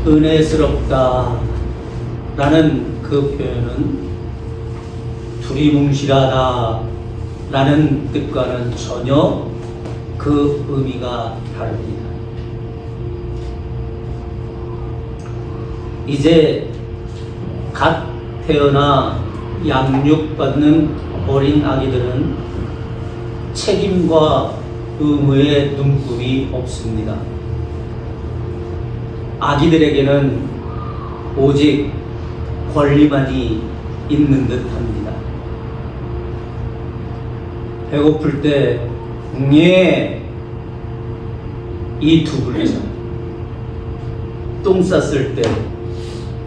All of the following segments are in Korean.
은혜스럽다 라는 그 표현은 두리뭉실하다 라는 뜻과는 전혀 그 의미가 다릅니다. 이제 갓 태어나 양육받는 어린 아기들은 책임과 의무의 눈금이 없습니다. 아기들에게는 오직 권리만이 있는 듯 합니다. 배고플 때 예, 이 두 글자. 똥 쌌을 때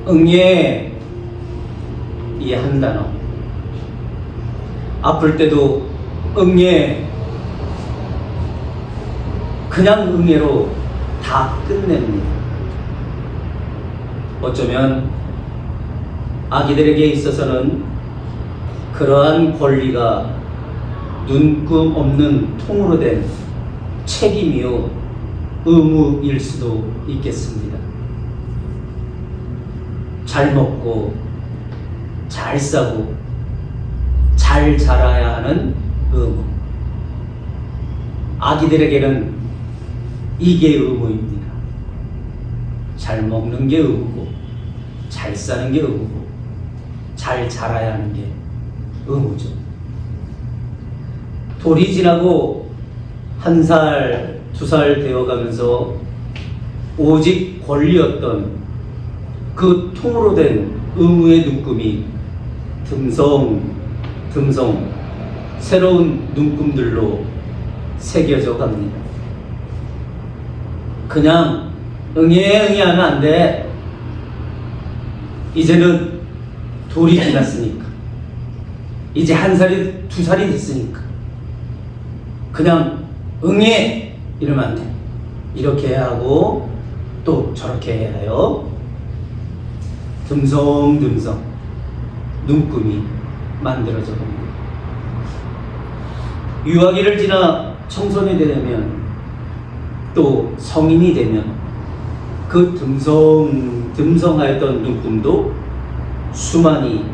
응예, 이 한 단어. 아플 때도 응예, 그냥 응예로 다 끝냅니다. 어쩌면 아기들에게 있어서는 그러한 권리가 눈금 없는 통으로 된 책임이요 의무일 수도 있겠습니다. 잘 먹고 잘 싸고 잘 자라야 하는 의무. 아기들에게는 이게 의무입니다. 잘 먹는 게 의무고 잘 사는 게 의무고 잘 자라야 하는 게 의무죠. 돌이 지나고 1살, 2살 되어가면서 오직 권리였던 그 통으로 된 의무의 눈금이 듬성 새로운 눈금들로 새겨져 갑니다. 그냥 응애 하면 안 돼. 이제는 돌이 지났으니까. 이제 1살이 2살이 됐으니까. 그냥 응애 이러면 안 돼. 이렇게 해야 하고 또 저렇게 해야 해요. 듬성 눈금이 만들어져 봅니다. 유아기를 지나 청소년이 되면 또 성인이 되면 그 듬성하였던 눈금도 수만이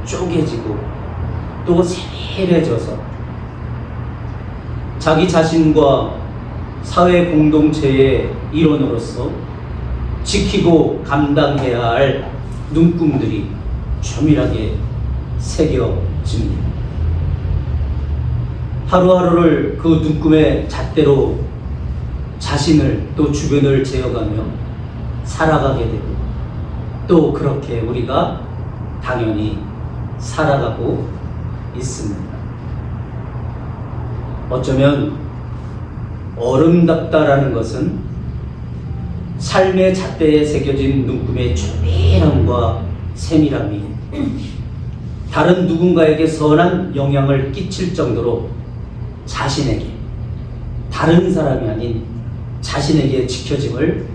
쪼개지고 또 세밀해져서 자기 자신과 사회 공동체의 일원으로서 지키고 감당해야 할 눈금들이 조밀하게 새겨집니다. 하루하루를 그 눈금의 잣대로 자신을 또 주변을 재어가며 살아가게 되고 또 그렇게 우리가 당연히 살아가고 있습니다. 어쩌면 어른답다라는 것은 삶의 잣대에 새겨진 눈금의 조밀함과 세밀함이 다른 누군가에게 선한 영향을 끼칠 정도로 자신에게, 다른 사람이 아닌 자신에게 지켜짐을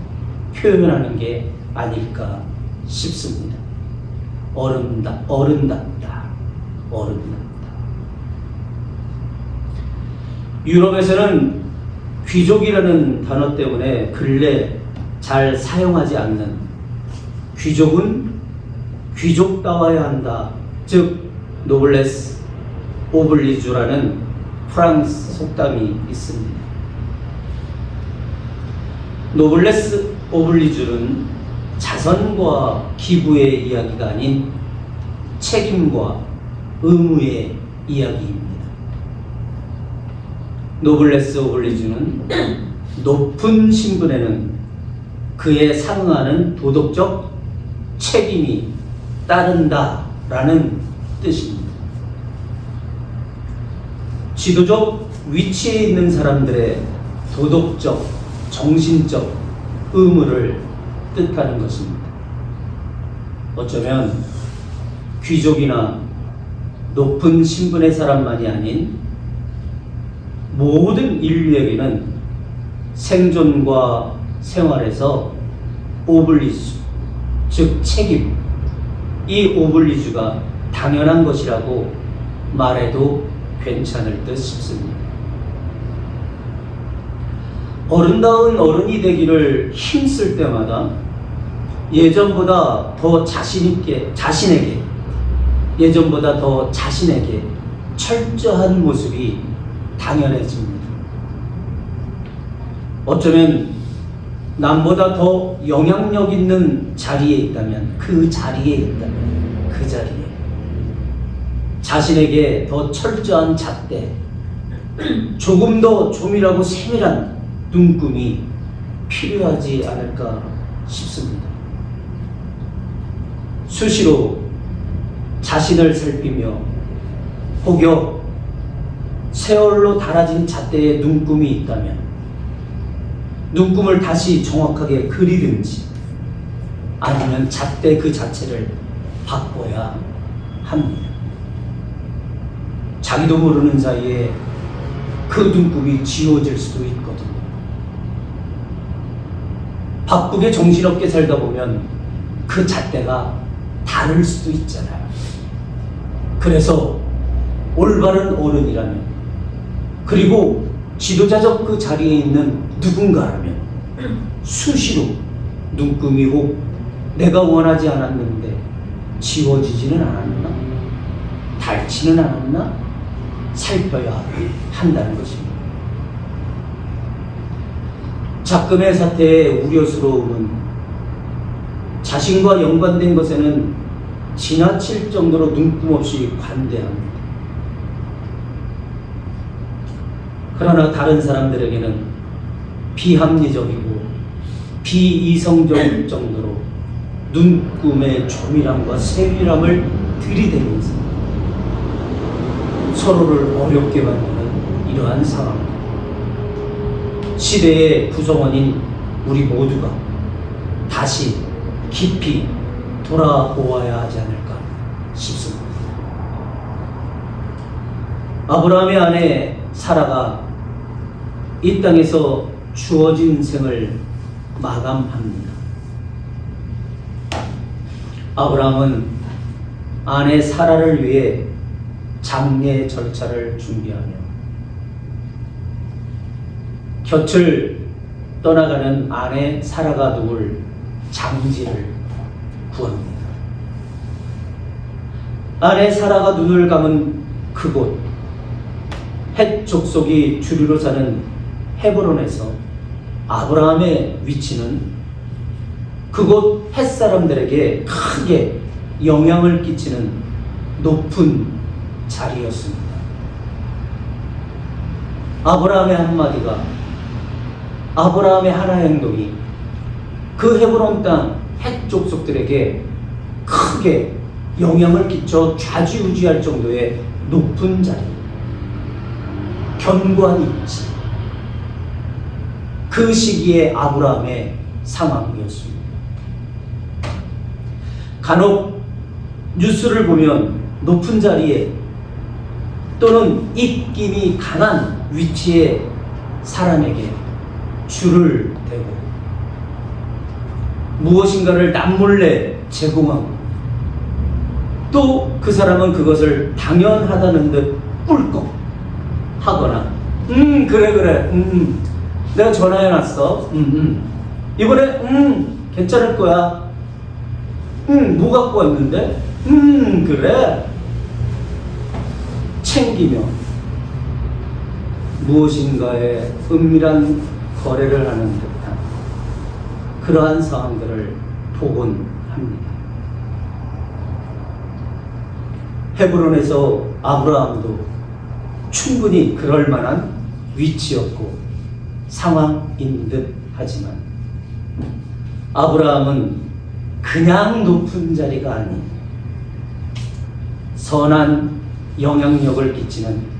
표현하는 게 아닐까 싶습니다. 어른답다. 유럽에서는 귀족이라는 단어 때문에 근래 잘 사용하지 않는 귀족은 귀족다워야 한다. 즉 노블레스 오블리주라는 프랑스 속담이 있습니다. 노블레스 오블리주는 자선과 기부의 이야기가 아닌 책임과 의무의 이야기입니다. 노블레스 오블리주는 높은 신분에는 그에 상응하는 도덕적 책임이 따른다라는 뜻입니다. 지도적 위치에 있는 사람들의 도덕적, 정신적 의무를 뜻하는 것입니다. 어쩌면 귀족이나 높은 신분의 사람만이 아닌 모든 인류에게는 생존과 생활에서 오블리주, 즉 책임, 이 오블리주가 당연한 것이라고 말해도 괜찮을 듯 싶습니다. 어른다운 어른이 되기를 힘쓸 때마다 예전보다 더 자신에게 예전보다 더 자신에게 철저한 모습이 당연해집니다. 어쩌면 남보다 더 영향력 있는 자리에 있다면 그 자리에 자신에게 더 철저한 잣대, 조금 더 조밀하고 세밀한 눈금이 필요하지 않을까 싶습니다. 수시로 자신을 살피며 혹여 세월로 닳아진 잣대에 눈금이 있다면 눈금을 다시 정확하게 그리든지 아니면 잣대 그 자체를 바꿔야 합니다. 자기도 모르는 사이에 그 눈금이 지워질 수도 있거든요. 바쁘게 정신없게 살다 보면 그 잣대가 다를 수도 있잖아요. 그래서 올바른 어른이라면, 그리고 지도자적 그 자리에 있는 누군가라면 수시로 눈금이 혹 내가 원하지 않았는데 지워지지는 않았나? 닳지는 않았나? 살펴야 한다는 것입니다. 작금의 사태의 우려스러움은 자신과 연관된 것에는 지나칠 정도로 눈금 없이 관대합니다. 그러나 다른 사람들에게는 비합리적이고 비이성적일 정도로 눈금의 조밀함과 세밀함을 들이대면서 서로를 어렵게 만드는 이러한 상황입니다. 시대의 구성원인 우리 모두가 다시 깊이 돌아보아야 하지 않을까 싶습니다. 아브라함의 아내 사라가 이 땅에서 주어진 생을 마감합니다. 아브라함은 아내 사라를 위해 장례 절차를 준비하며 곁을 떠나가는 아내 사라가 누울 장지를 구합니다. 아내 사라가 눈을 감은 그곳, 헷 족속이 주류로 사는 헤브론에서 아브라함의 위치는 그곳 헷 사람들에게 크게 영향을 끼치는 높은 자리였습니다. 아브라함의 한마디가, 아브라함의 하나 행동이 그 헤브론 땅 헷 족속들에게 크게 영향을 끼쳐 좌지우지할 정도의 높은 자리, 견고한 입지, 그 시기의 아브라함의 상황이었습니다. 간혹 뉴스를 보면 높은 자리에 또는 입김이 강한 위치의 사람에게 줄을 대고 무엇인가를 남몰래 제공하고 또 그 사람은 그것을 당연하다는 듯 꿀꺽 하거나 그래 내가 전화해놨어 이번에 괜찮을 거야 뭐 갖고 왔는데 그래 챙기며 무엇인가의 은밀한 거래를 하는 듯한 그러한 상황들을 보곤 합니다. 헤브론에서 아브라함도 충분히 그럴 만한 위치였고 상황인 듯 하지만 아브라함은 그냥 높은 자리가 아닌 선한 영향력을 끼치는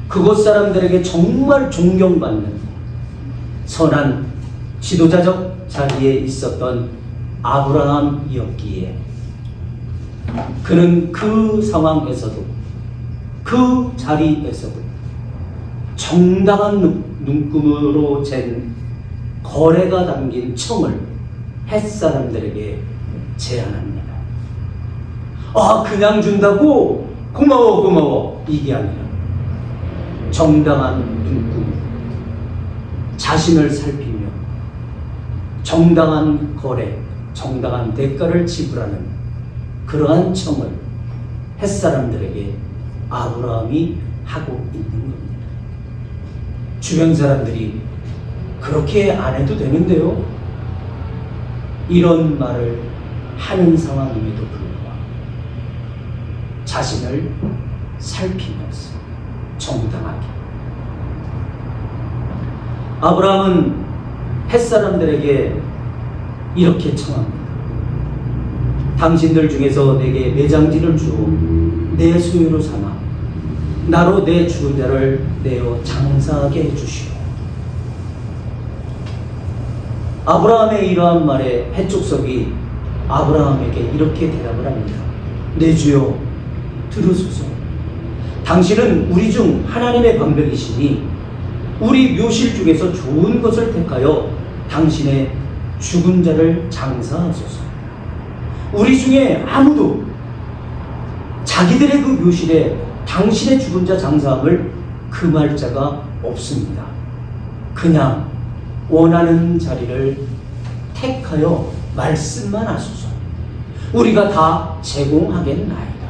그곳 사람들에게 정말 존경받는 선한 지도자적 자리에 있었던 아브라함이었기에 그는 그 상황에서도 그 자리에서도 정당한 눈금으로 잰 거래가 담긴 청을 햇사람들에게 제안합니다. 그냥 준다고? 고마워 이게 아니라 정당한 눈금, 자신을 살피며 정당한 거래, 정당한 대가를 지불하는 그러한 청을 햇사람들에게 아브라함이 하고 있는 겁니다. 주변 사람들이 그렇게 안 해도 되는데요, 이런 말을 하는 상황임에도 불구하고 자신을 살피면서 정당하게 아브라함은 햇사람들에게 이렇게 청합니다. 당신들 중에서 내게 매장지를 주어 내 소유로 삼아 나로 내 죽은 자를 내어 장사하게 해주시오. 아브라함의 이러한 말에 해족석이 아브라함에게 이렇게 대답을 합니다. 내 주여, 들으소서. 당신은 우리 중 하나님의 방백이시니 우리 묘실 중에서 좋은 것을 택하여 당신의 죽은 자를 장사하소서. 우리 중에 아무도 자기들의 그 묘실에 당신의 죽은 자 장사함을 금할 자가 없습니다. 그냥 원하는 자리를 택하여 말씀만 하소서. 우리가 다 제공하겠나이다.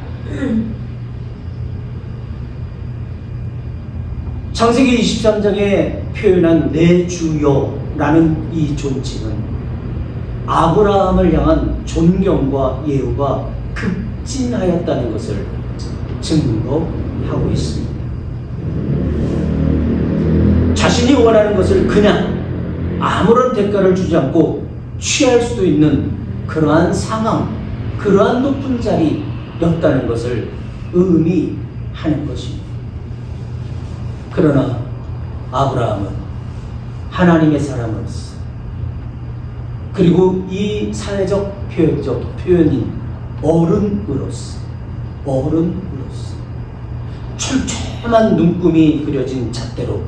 창세기 23장에 표현한 내 주여라는 이 존칭은 아브라함을 향한 존경과 예우가 급진하였다는 것을 증거 하고 있습니다. 자신이 원하는 것을 그냥 아무런 대가를 주지 않고 취할 수도 있는 그러한 상황, 그러한 높은 자리였다는 것을 의미하는 것입니다. 그러나 아브라함은 하나님의 사람으로서, 그리고 이 사회적 표현인 어른으로서 촘촘한 눈금이 그려진 잣대로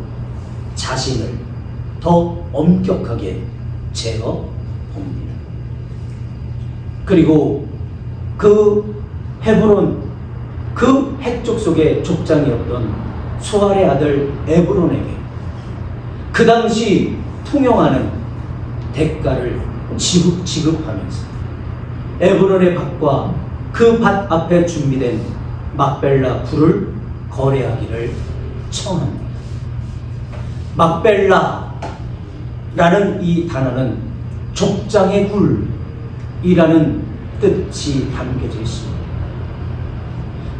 자신을 더 엄격하게 재어 봅니다. 그리고 그 헤브론, 그 헷족 속의 족장이었던 소알의 아들 에브론에게 그 당시 통용하는 대가를 지급하면서 에브론의 밭과 그 밭 앞에 준비된 막벨라 굴을 거래하기를 청합니다. 막벨라라는 이 단어는 족장의 굴이라는 뜻이 담겨져 있습니다.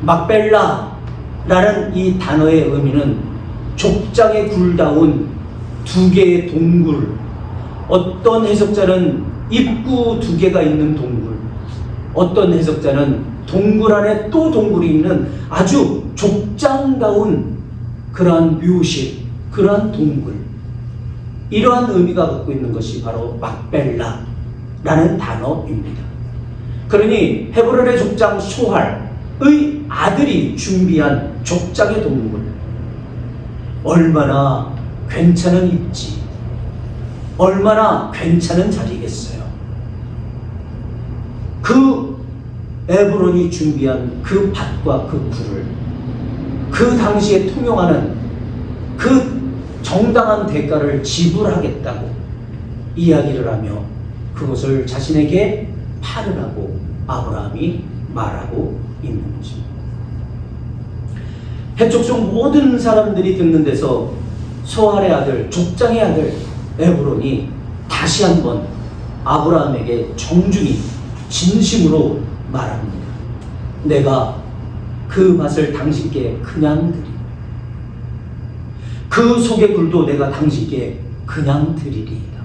막벨라라는 이 단어의 의미는 족장의 굴다운 두 개의 동굴, 어떤 해석자는 입구 두 개가 있는 동굴, 어떤 해석자는 동굴 안에 또 동굴이 있는 아주 족장다운 그러한 묘실, 그러한 동굴, 이러한 의미가 갖고 있는 것이 바로 막벨라라는 단어입니다. 그러니 헤브론의 족장 소할의 아들이 준비한 족장의 동굴, 얼마나 괜찮은 입지, 얼마나 괜찮은 자리겠어요. 그 에브론이 준비한 그 밭과 그 굴을 그 당시에 통용하는 그 정당한 대가를 지불하겠다고 이야기를 하며 그것을 자신에게 팔으라고 아브라함이 말하고 있는 것입니다. 해족속 모든 사람들이 듣는 데서 소알의 아들, 족장의 아들 에브론이 다시 한번 아브라함에게 정중히 진심으로 말합니다. 내가 그 밭을 당신께 그냥 드리리. 그 속의 굴도 내가 당신께 그냥 드리리이다.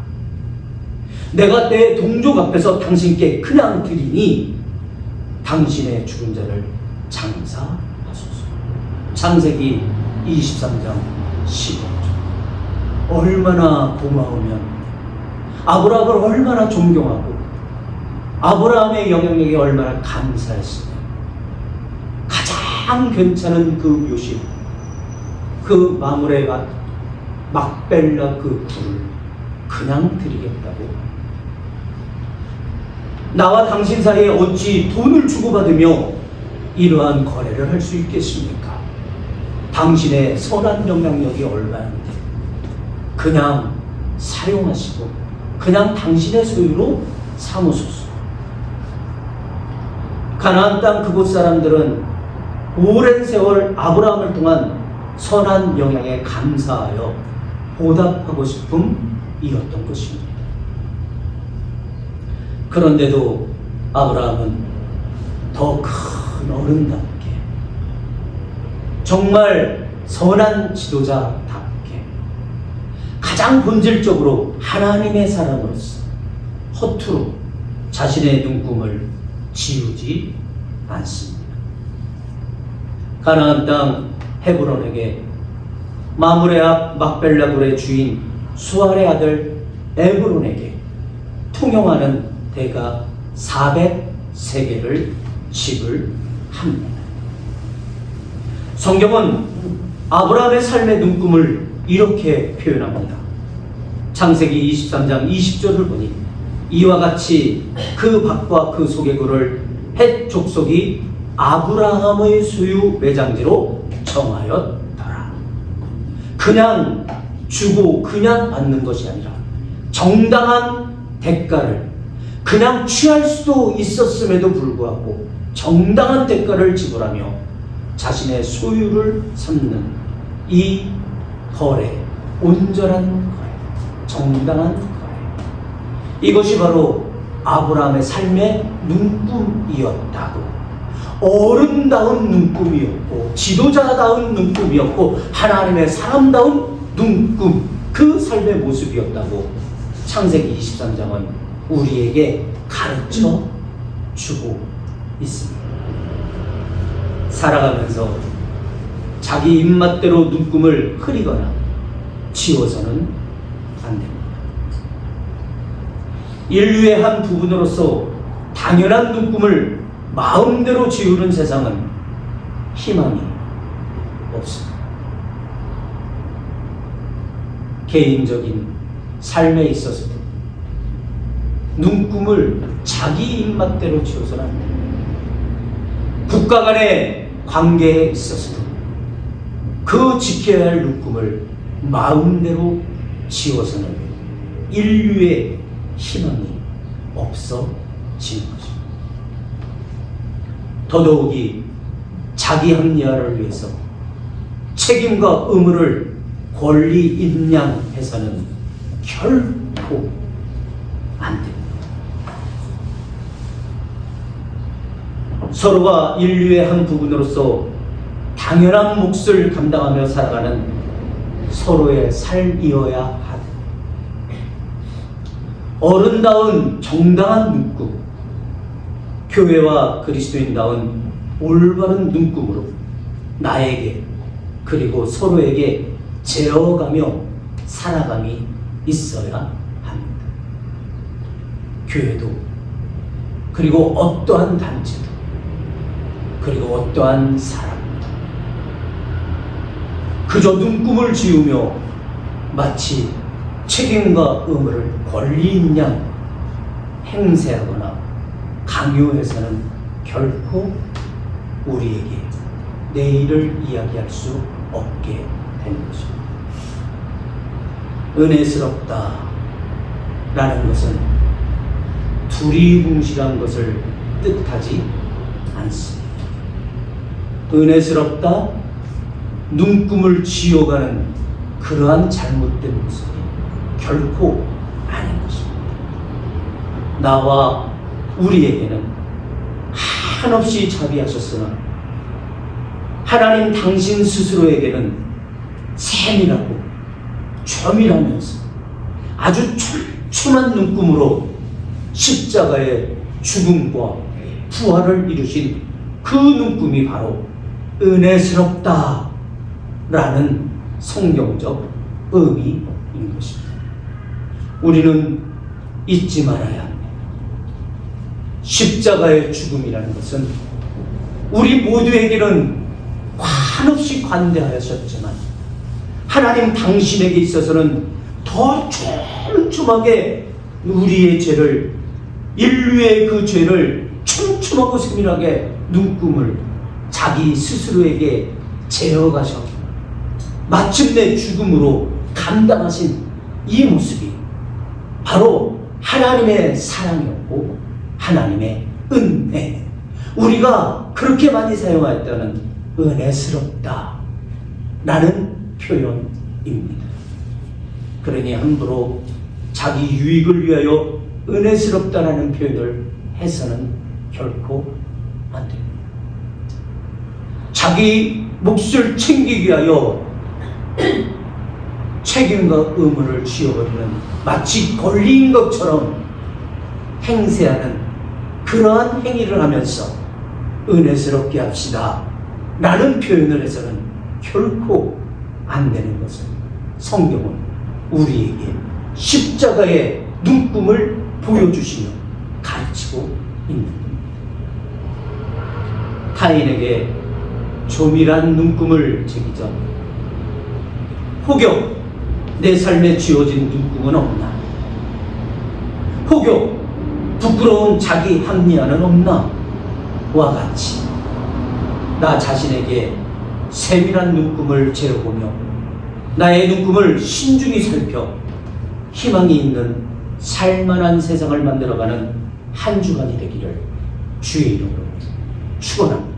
내가 내 동족 앞에서 당신께 그냥 드리니 당신의 죽은 자를 장사하소서. 창세기 23장 15절. 얼마나 고마우면, 아브라함을 얼마나 존경하고 아브라함의 영향력에 얼마나 감사했으면 가장 괜찮은 그 묘실, 그 마물의 밭, 막벨라 그 굴을 그냥 드리겠다고. 나와 당신 사이에 어찌 돈을 주고받으며 이러한 거래를 할 수 있겠습니까? 당신의 선한 영향력이 얼마인데 그냥 사용하시고 그냥 당신의 소유로 삼으소서. 가나안 땅 그곳 사람들은 오랜 세월 아브라함을 통한 선한 영향에 감사하여 보답하고 싶음이었던 것입니다. 그런데도 아브라함은 더 큰 어른답게, 정말 선한 지도자답게, 가장 본질적으로 하나님의 사람으로서 허투루 자신의 눈금을 지우지 않습니다. 가나안 땅 헤브론에게 마므레 앞 막벨라굴의 주인 수알의 아들 에브론에게 통용하는 대가 403개를 집을 합니다. 성경은 아브라함의 삶의 눈금을 이렇게 표현합니다. 창세기 23장 20절을 보니 이와 같이 그 밭과 그 속의 굴을 헷 족속이 아브라함의 소유 매장지로 정하였더라. 그냥 주고 그냥 받는 것이 아니라 정당한 대가를, 그냥 취할 수도 있었음에도 불구하고 정당한 대가를 지불하며 자신의 소유를 삼는 이 거래, 온전한 거래, 정당한 거래, 이것이 바로 아브라함의 삶의 눈금이었다고, 어른다운 눈금이었고, 지도자다운 눈금이었고, 하나님의 사람다운 눈금, 그 삶의 모습이었다고 창세기 23장은 우리에게 가르쳐 주고 있습니다. 살아가면서 자기 입맛대로 눈금을 흐리거나 지워서는 안 됩니다. 인류의 한 부분으로서 당연한 눈금을 마음대로 지우는 세상은 희망이 없습니다. 개인적인 삶에 있어서도 눈금을 자기 입맛대로 지워서는 안 됩니다. 국가 간의 관계에 있어서도 그 지켜야 할 눈금을 마음대로 지워서는 인류의 희망이 없어지는 것입니다. 더더욱이 자기 합리화를 위해서 책임과 의무를 권리 인양해서는 결코 안 됩니다. 서로가 인류의 한 부분으로서 당연한 몫을 감당하며 살아가는 서로의 삶이어야 하는 어른다운 정당한 눈금, 교회와 그리스도인다운 올바른 눈금으로 나에게 그리고 서로에게 재어가며 살아감이 있어야 합니다. 교회도 그리고 어떠한 단체도 그리고 어떠한 사람도 그저 눈금을 지우며 마치 책임과 의무를 권리인 양 행세하거나 강요해서는 결코 우리에게 내일을 이야기할 수 없게 되는 것입니다. 은혜스럽다 라는 것은 두리뭉실한 것을 뜻하지 않습니다. 은혜스럽다, 눈금을 지워가는 그러한 잘못된 모습이 결코 아닌 것입니다. 나와 우리에게는 한없이 자비하셨으나 하나님 당신 스스로에게는 세밀하고 조밀하면서 아주 촘촘한 눈금으로 십자가의 죽음과 부활을 이루신 그 눈금이 바로 은혜스럽다 라는 성경적 의미인 것입니다. 우리는 잊지 말아야 합니다. 십자가의 죽음이라는 것은 우리 모두에게는 한없이 관대하셨지만 하나님 당신에게 있어서는 더 촘촘하게 우리의 죄를, 인류의 그 죄를 촘촘하고 세밀하게 눈금을 자기 스스로에게 재어가셔 마침내 죽음으로 감당하신 이 모습이 바로 하나님의 사랑이었고 하나님의 은혜, 우리가 그렇게 많이 사용했다는 은혜스럽다 라는 표현입니다. 그러니 함부로 자기 유익을 위하여 은혜스럽다라는 표현을 해서는 결코 안 됩니다. 자기 몫을 챙기기 위하여 책임과 의무를 지어버리는 마치 권리인 것처럼 행세하는 그러한 행위를 하면서 은혜스럽게 합시다 라는 표현을 해서는 결코 안 되는 것을 성경은 우리에게 십자가의 눈금을 보여주시며 가르치고 있는 겁니다. 타인에게 조밀한 눈금을 제기 전 혹여 내 삶에 쥐어진 눈금은 없나? 혹여 부끄러운 자기 합리화는 없나? 와 같이 나 자신에게 세밀한 눈금을 재어보며 나의 눈금을 신중히 살펴 희망이 있는 살만한 세상을 만들어가는 한 주간이 되기를 주의 이름으로 축원합니다.